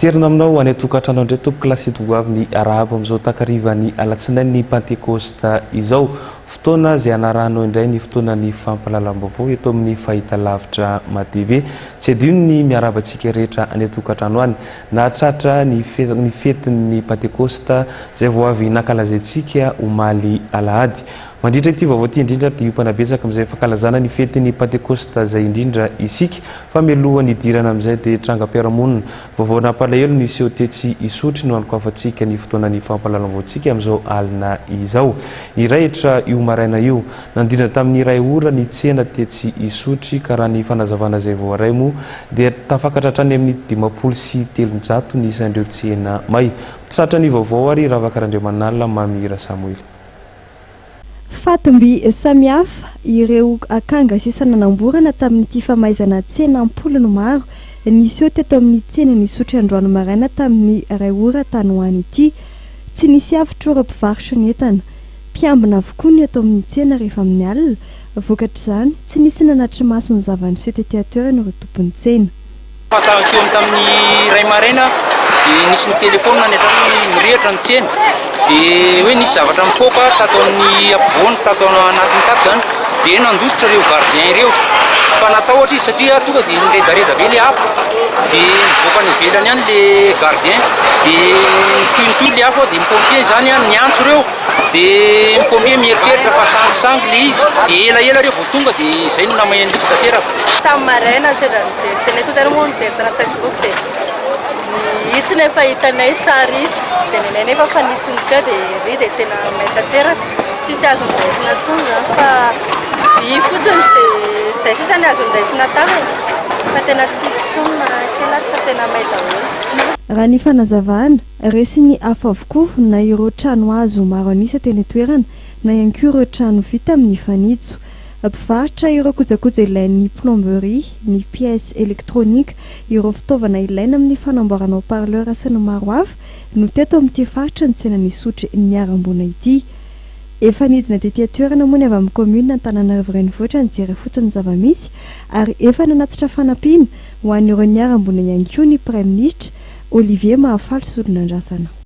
Aterina aminao any tokantrano ndray tompo klasy toavy ny arabo amizao takarivany alatsinainy ny Pentecosta izao fotoana zay anarano indray ny fotoana ny fampalalam-baovao eto amin'ny fahitalavitra matv tsy adino ny miarabantsika rehetra any tokantrano any nahatratra ny fetin'ny Pentecosta zay vao avy nankalazaintsika omaly alahady mandritra ity vaovao ity indrindra dia mpanabetsaka amin'izay fankalazana ny fetin'ny Pentecosta zay indrindra isika fa mialohan'ny idirana amin'izay dia trangam-piarahamonina vaovao nampalahelo ny seho tetsy isotry no ankoafantsika ny fotoana ny fampalalam-vaontsika amin'izao alina izao irahitra io maraina io nandrindra tamin'ny iray ora ny tsena tetsy isotry ka raha ny fanazavana zay vao aray moa dia tafakatra hatrany amin'ny 503 ny isandreo tsena may tratra ny vaovao ary Ravakarandriamanala Mamira Samuel. Fatomby samihafa ireo akanga sisa nanamborana tamin'ity famaizana tsena ampolony maro nisy eo teto amin'ny tsena nisotry androany maraina tamin'ny iray ora tany ho any ity tsy nisy avitra ora mpivarotra ny entana mpiambina avokoa ny eto amin'ny tsena rehefa amin'ny alina vokatr'izany tsy nisy nanatry maso ny zavany soteteateurany ireo tompon'ny tsena. Fatahakeo tamin'ny ray maraina dia nisy ny telefôna netrany mirehatra ny tsena dia hoe nisy zavatra mipoaka tataon'ny ampovoany tatao anatiny tato zany dia nandositra ireo gardien ireo fa natao ohatra izy satria tonga dia niredareda be le afo dia nivoaka ny ivelany any le gardien dia nitohitohy le afo dia mipompier zany niantso ireo dia mipompier mieritreritra fa sangisangy le izy dia elaela reo vao tonga dia izay no namain'ny izy tanteraka. Tamin'ny maraina sedra nijery teneko zany moa nijery tana Facebook dia itsy nefa hitanay sary itsy dia nenay nefa fa nitsiny ka dia ry dia tena mahitateraka tsisy azo ndraisina ntsony zany fa i fotsiny dia izay sisa ny azo ndraisina tany fa tena tsisy tsony kelaka fa tena mahita hoe. Raha ny fanazavana resy ny hafa avokoa na ireo trano azo maro anisa teny toerana na ihany koa ireo trano vita amin'ny fanitso mpivarotra ireo kojakoja ilain'ny plomberie ny pièces électroniques ireo fitaovana ilaina amin'ny fanamboarana haut-parleur sy ny maro hafa no teto amin'ity faritra ny tsena nisotry ny arambona ity efa nidina tetỳ toerana moa ny avy amin'ny commune Antananarivo renivohitra nijery fotsiny zava-misy ary efa nanatitra fanampiana ho an'ireo ny arambona ihany koa ny prime ministre Olivier Mahafalo Solonandrasana.